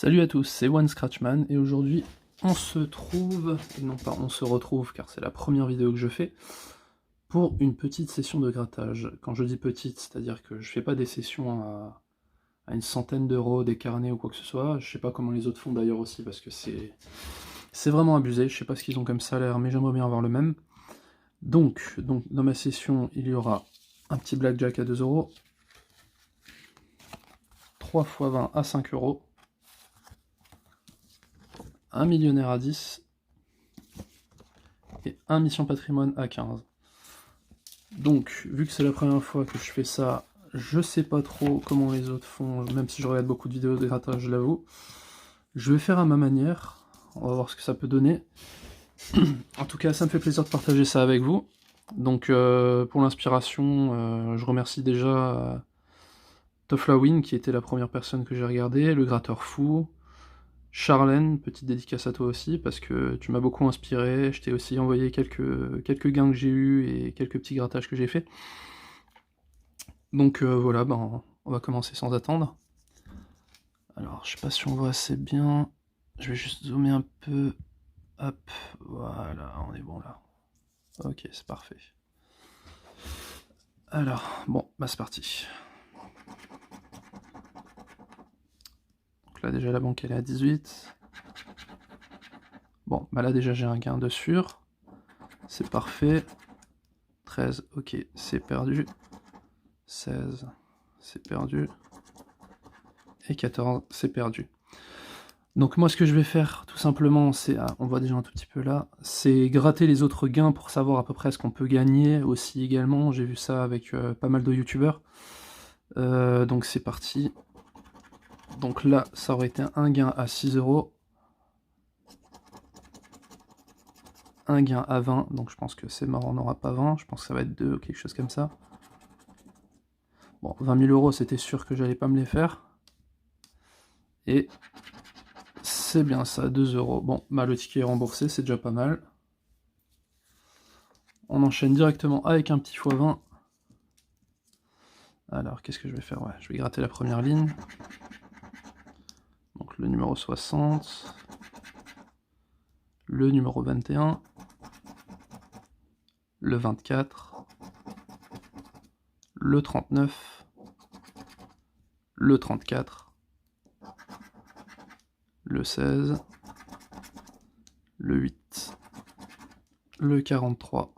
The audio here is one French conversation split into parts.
Salut à tous, c'est One Scratchman et aujourd'hui on se trouve, et non pas on se retrouve car c'est la première vidéo que je fais, pour une petite session de grattage. Quand je dis petite, c'est-à-dire que je fais pas des sessions à une centaine d'euros, des carnets ou quoi que ce soit, je sais pas comment les autres font d'ailleurs aussi parce que c'est vraiment abusé, je sais pas ce qu'ils ont comme salaire mais j'aimerais bien avoir le même. Donc dans ma session il y aura un petit blackjack à 2 euros, 3 x 20 à 5 euros, un millionnaire à 10 et un mission patrimoine à 15. Donc, vu que c'est la première fois que je fais ça, je sais pas trop comment les autres font, même si je regarde beaucoup de vidéos de grattage, je l'avoue. Je vais faire à ma manière, on va voir ce que ça peut donner. En tout cas, ça me fait plaisir de partager ça avec vous. Donc, pour l'inspiration, je remercie déjà Toflawin, qui était la première personne que j'ai regardé, le gratteur fou, Charlène, petite dédicace à toi aussi, parce que tu m'as beaucoup inspiré, je t'ai aussi envoyé quelques gains que j'ai eus et quelques petits grattages que j'ai fait. Donc voilà, ben, on va commencer sans attendre. Alors, je sais pas si on voit assez bien, je vais juste zoomer un peu, hop, voilà, on est bon là. Ok, c'est parfait. Alors, bon, bah c'est parti. Donc là déjà la banque elle est à 18. Bon, bah là déjà j'ai un gain de sûr. C'est parfait. 13, ok, c'est perdu. 16, c'est perdu. Et 14, c'est perdu. Donc moi ce que je vais faire tout simplement, c'est, on voit déjà un tout petit peu là, c'est gratter les autres gains pour savoir à peu près ce qu'on peut gagner aussi également, j'ai vu ça avec pas mal de youtubeurs. Donc c'est parti. Donc là ça aurait été un gain à 6 euros. Un gain à 20, donc je pense que c'est mort, on n'aura pas 20, je pense que ça va être 2 ou quelque chose comme ça. Bon, 20 000 euros, c'était sûr que j'allais pas me les faire. Et c'est bien ça, 2 euros. Bon, bah le ticket est remboursé, c'est déjà pas mal. On enchaîne directement avec un petit x20. Alors, qu'est-ce que je vais faire? Ouais, je vais gratter la première ligne. Donc le numéro 60. Le numéro 21. Le 24. Le 39. Le 34. Le 16. Le 8. Le 43.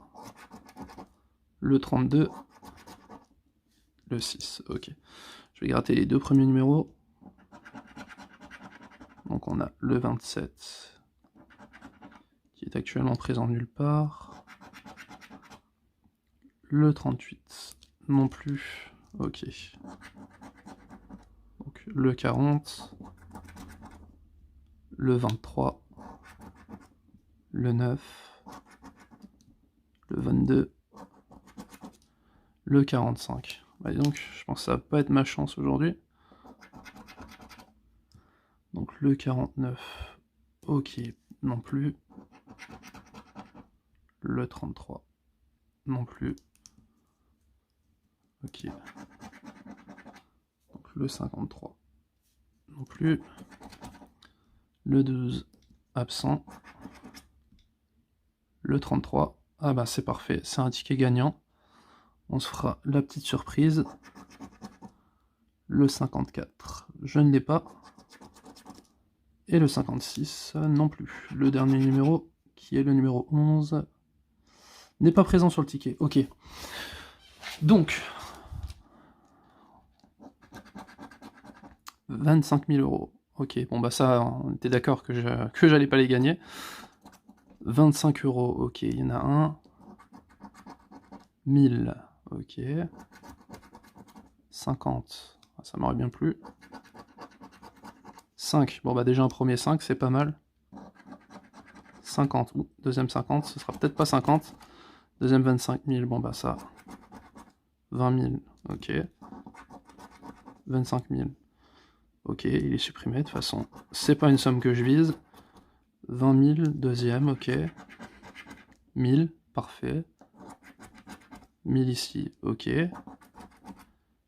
Le 32. Le 6, ok. Je vais gratter les deux premiers numéros. Donc on a le 27, qui est actuellement présent nulle part. Le 38, non plus, ok. Donc le 40, le 23, le 9, le 22, le 45. Bah donc, je pense que ça va pas être ma chance aujourd'hui. Donc le 49, ok, non plus. Le 33, non plus. Ok. Donc le 53, non plus. Le 12, absent. Le 33, ah bah c'est parfait, c'est un ticket gagnant. On se fera la petite surprise. Le 54, je ne l'ai pas. Et le 56, non plus. Le dernier numéro, qui est le numéro 11, n'est pas présent sur le ticket. Ok. Donc, 25 000 euros. Ok, bon bah ça, on était d'accord que j'allais pas les gagner. 25 euros, ok, il y en a un. 1000, ok. 50, ça m'aurait bien plu. 5, bon bah déjà un premier 5, c'est pas mal. 50, deuxième 50, ce sera peut-être pas 50. Deuxième 25 000, bon bah ça. 20 000, ok. 25 000, ok, il est supprimé, de toute façon, c'est pas une somme que je vise. 20 000, deuxième, ok. 1000, parfait. 1000 ici, ok.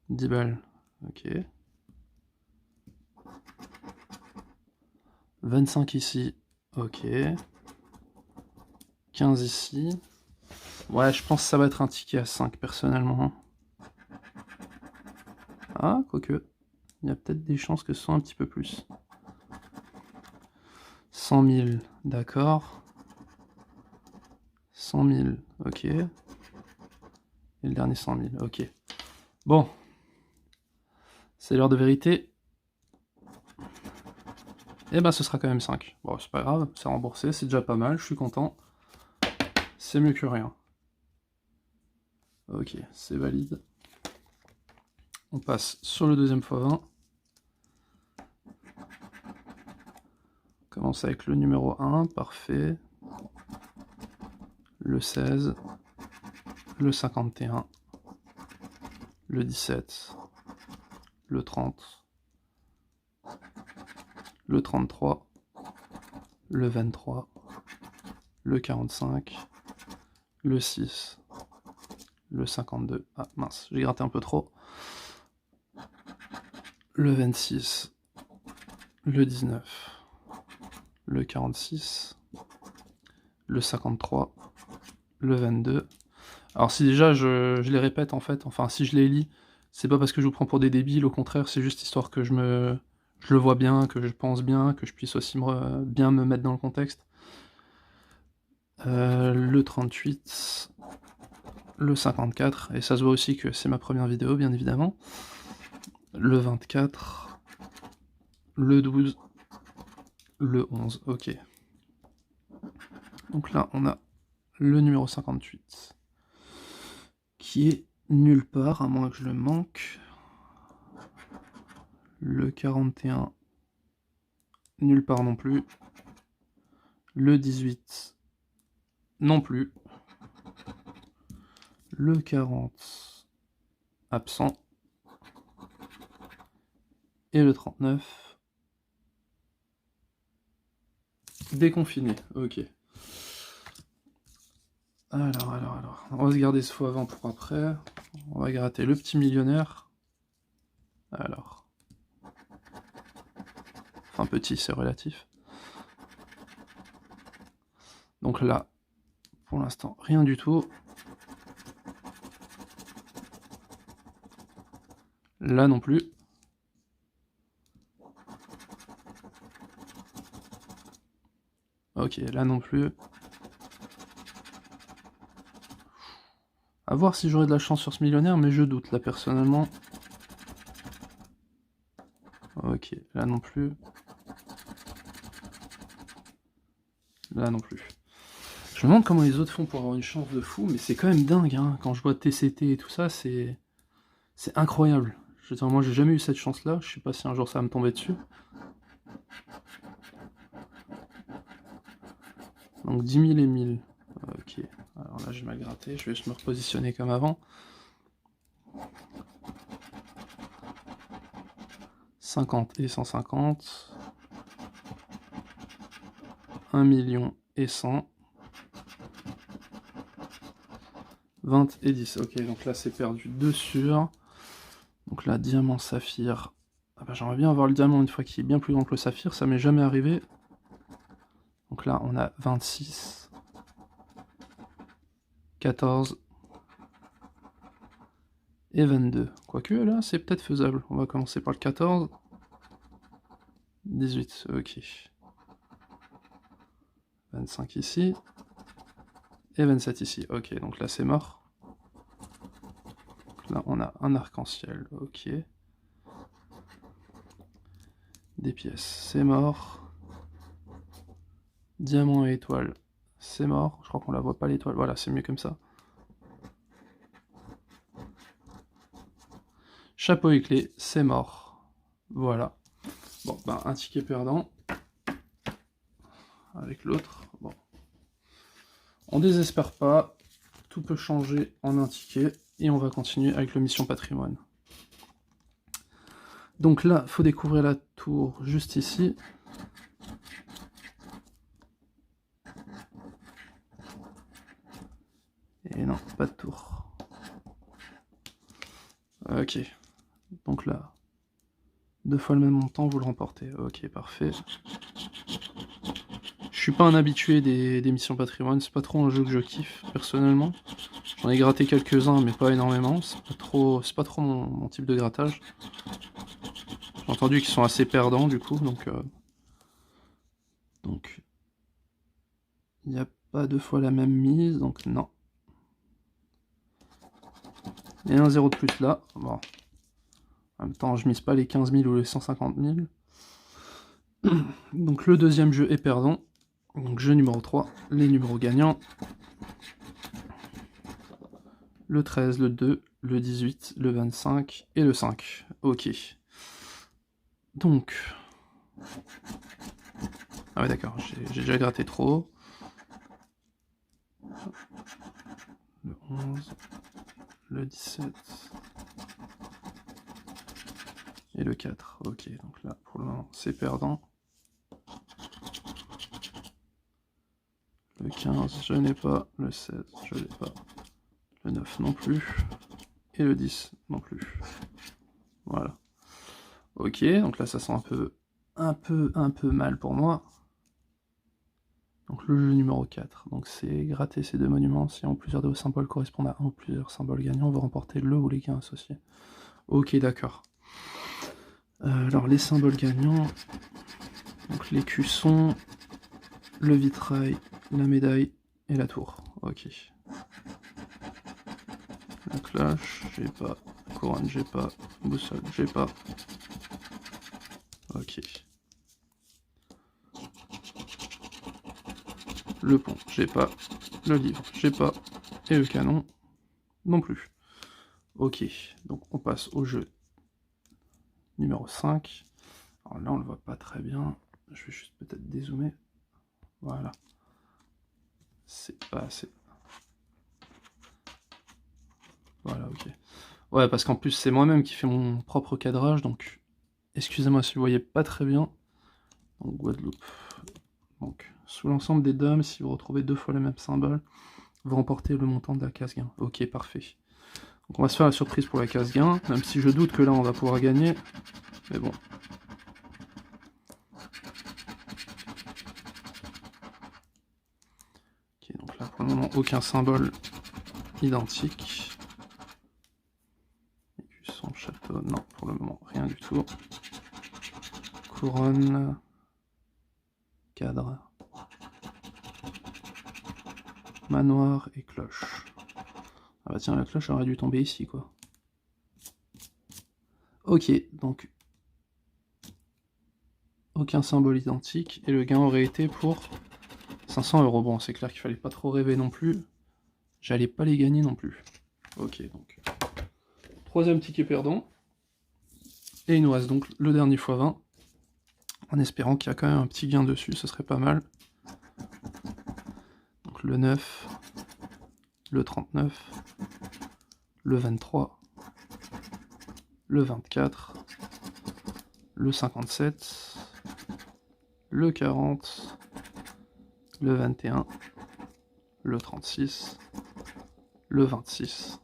10 balles, ok. 25 ici, ok. 15 ici. Ouais, je pense que ça va être un ticket à 5 personnellement. Ah, quoique. Il y a peut-être des chances que ce soit un petit peu plus. 100 000, d'accord. 100 000, ok. Et le dernier 100 000, ok. Bon. C'est l'heure de vérité. Et ben ce sera quand même 5. Bon, c'est pas grave, c'est remboursé, c'est déjà pas mal, je suis content. C'est mieux que rien. Ok, c'est valide. On passe sur le deuxième x20. On commence avec le numéro 1, parfait. Le 16. Le 51. Le 17. Le 30. Le 33. Le 23. Le 45. Le 6. Le 52. Ah mince, j'ai gratté un peu trop. Le 26. Le 19. Le 46. Le 53. Le 22. Alors si déjà je les répète en fait, enfin si je les lis, c'est pas parce que je vous prends pour des débiles, au contraire, c'est juste histoire que je le vois bien, que je pense bien, que je puisse aussi bien me mettre dans le contexte. Le 38, le 54, et ça se voit aussi que c'est ma première vidéo, bien évidemment. Le 24, le 12, le 11, ok. Donc là, on a le numéro 58, qui est nulle part, à moins que je le manque. Le 41, nulle part non plus. Le 18, non plus. Le 40, absent. Et le 39, déconfiné. Ok. Alors. On va se garder ce x20 pour après. On va gratter le petit millionnaire. Alors. Enfin, petit, c'est relatif. Donc là, pour l'instant, rien du tout. Là non plus. Ok, là non plus. À voir si j'aurai de la chance sur ce millionnaire, mais je doute, là, personnellement. Ok, là non plus. Là non plus. Je me demande comment les autres font pour avoir une chance de fou, mais c'est quand même dingue, hein. Quand je vois TCT et tout ça, c'est incroyable. Je veux dire, moi j'ai jamais eu cette chance-là, je sais pas si un jour ça va me tomber dessus. Donc 10 000 et 1000. Ok, alors là j'ai mal gratté, je vais juste me repositionner comme avant. 50 et 150. 1 million et 100. 20 et 10. Ok, donc là c'est perdu 2 sur. Donc là, diamant, saphir. Ah bah, j'aimerais bien avoir le diamant une fois qu'il est bien plus grand que le saphir, ça m'est jamais arrivé. Donc là, on a 26. 14. Et 22. Quoique là, c'est peut-être faisable. On va commencer par le 14. 18, ok. 25 ici. Et 27 ici. Ok, donc là c'est mort. Donc là on a un arc-en-ciel, ok. Des pièces, c'est mort. Diamant et étoile, c'est mort. Je crois qu'on la voit pas l'étoile, voilà, c'est mieux comme ça. Chapeau et clé, c'est mort. Voilà. Bon, ben un ticket perdant. Avec l'autre, bon. On désespère pas, tout peut changer en un ticket, et on va continuer avec le mission patrimoine. Donc là, il faut découvrir la tour juste ici. Et non, pas de tour. Ok. Donc là, 2 fois le même montant, vous le remportez. Ok, parfait. Je suis pas un habitué des missions patrimoine, c'est pas trop un jeu que je kiffe, personnellement. J'en ai gratté quelques-uns, mais pas énormément. C'est pas trop mon type de grattage. J'ai entendu qu'ils sont assez perdants, du coup, donc il n'y a pas 2 fois la même mise, donc non. Et un 0 de plus là. Bon. En même temps, je mise pas les 15 000 ou les 150 000. Donc le deuxième jeu est perdant. Donc jeu numéro 3, les numéros gagnants. Le 13, le 2, le 18, le 25 et le 5. Ok. Donc... Ah ouais d'accord, j'ai déjà gratté trop. Le 11, le 17 et le 4. Ok, donc là pour le moment c'est perdant. Le 15 je n'ai pas, le 16 je l'ai pas, le 9 non plus, et le 10 non plus. Voilà. Ok, donc là ça sent un peu mal pour moi. Donc le jeu numéro 4, donc c'est gratter ces 2 monuments, si en plusieurs de vos symboles correspondent à un ou plusieurs symboles gagnants, vous remportez le ou les gains associés. Ok, d'accord. Alors les symboles gagnants, donc les cuissons, le vitrail, la médaille et la tour. Ok. La cloche, j'ai pas. Couronne, j'ai pas. Boussole, j'ai pas. Ok. Le pont, j'ai pas. Le livre, j'ai pas. Et le canon, non plus. Ok, donc on passe au jeu numéro 5. Alors là, on le voit pas très bien. Je vais juste peut-être dézoomer. Voilà. C'est pas assez. Voilà, ok. Ouais, parce qu'en plus, c'est moi-même qui fais mon propre cadrage, donc excusez-moi si vous voyez pas très bien. Donc Guadeloupe. Donc, sous l'ensemble des dames, si vous retrouvez 2 fois le même symbole, vous remportez le montant de la case gain. Ok, parfait. Donc on va se faire la surprise pour la case gain, même si je doute que là on va pouvoir gagner. Mais bon. Ok, donc là pour le moment aucun symbole identique. Écusson, château, non, pour le moment rien du tout. Couronne, cadre, manoir et cloche. Ah bah tiens, la cloche aurait dû tomber ici, quoi. Ok, donc aucun symbole identique, et le gain aurait été pour 500 €. Bon, c'est clair qu'il fallait pas trop rêver non plus. J'allais pas les gagner non plus. Ok, donc... Troisième ticket perdant. Et il nous reste donc le dernier x20. En espérant qu'il y a quand même un petit gain dessus, ce serait pas mal. Donc le 9, le 39, le 23, le 24, le 57, le 40, le 21, le 36, le 26,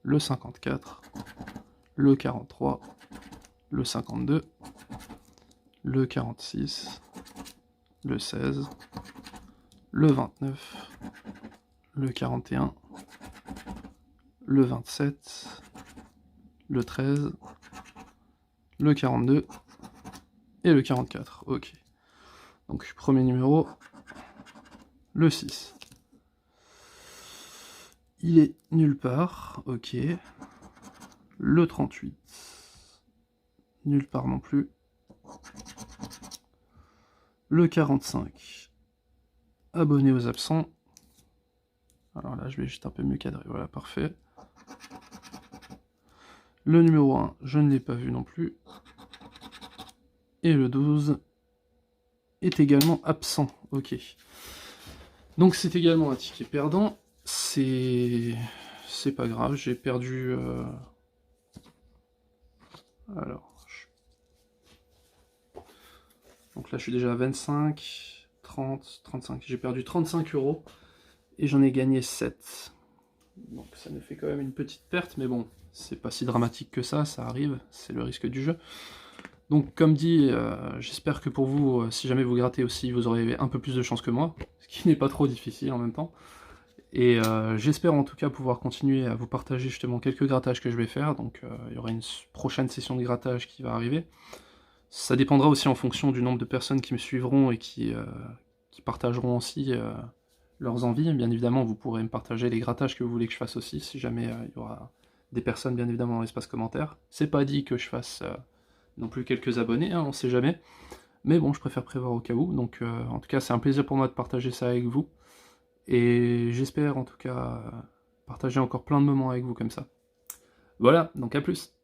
le 54, le 43, le 52, le 46, le 16, le 29, le 41, le 27, le 13, le 42 et le 44. Ok. Donc premier numéro, le 6. Il est nulle part, ok. Le 38. Nulle part non plus. Le 45. Abonné aux absents. Alors là, je vais juste un peu mieux cadrer. Voilà, parfait. Le numéro 1, je ne l'ai pas vu non plus. Et le 12 est également absent. Ok. Donc c'est également un ticket perdant. C'est pas grave, j'ai perdu... Alors... Donc là je suis déjà à 25, 30, 35. J'ai perdu 35 € et j'en ai gagné 7. Donc ça me fait quand même une petite perte, mais bon, c'est pas si dramatique que ça arrive, c'est le risque du jeu. Donc comme dit, j'espère que pour vous, si jamais vous grattez aussi, vous aurez un peu plus de chance que moi, ce qui n'est pas trop difficile en même temps. Et j'espère en tout cas pouvoir continuer à vous partager justement quelques grattages que je vais faire, donc il y aura une prochaine session de grattage qui va arriver. Ça dépendra aussi en fonction du nombre de personnes qui me suivront et qui partageront aussi leurs envies. Bien évidemment, vous pourrez me partager les grattages que vous voulez que je fasse aussi, si jamais il y aura des personnes bien évidemment dans l'espace commentaire. C'est pas dit que je fasse non plus quelques abonnés, hein, on sait jamais. Mais bon, je préfère prévoir au cas où, donc en tout cas c'est un plaisir pour moi de partager ça avec vous. Et j'espère en tout cas partager encore plein de moments avec vous comme ça. Voilà, donc à plus.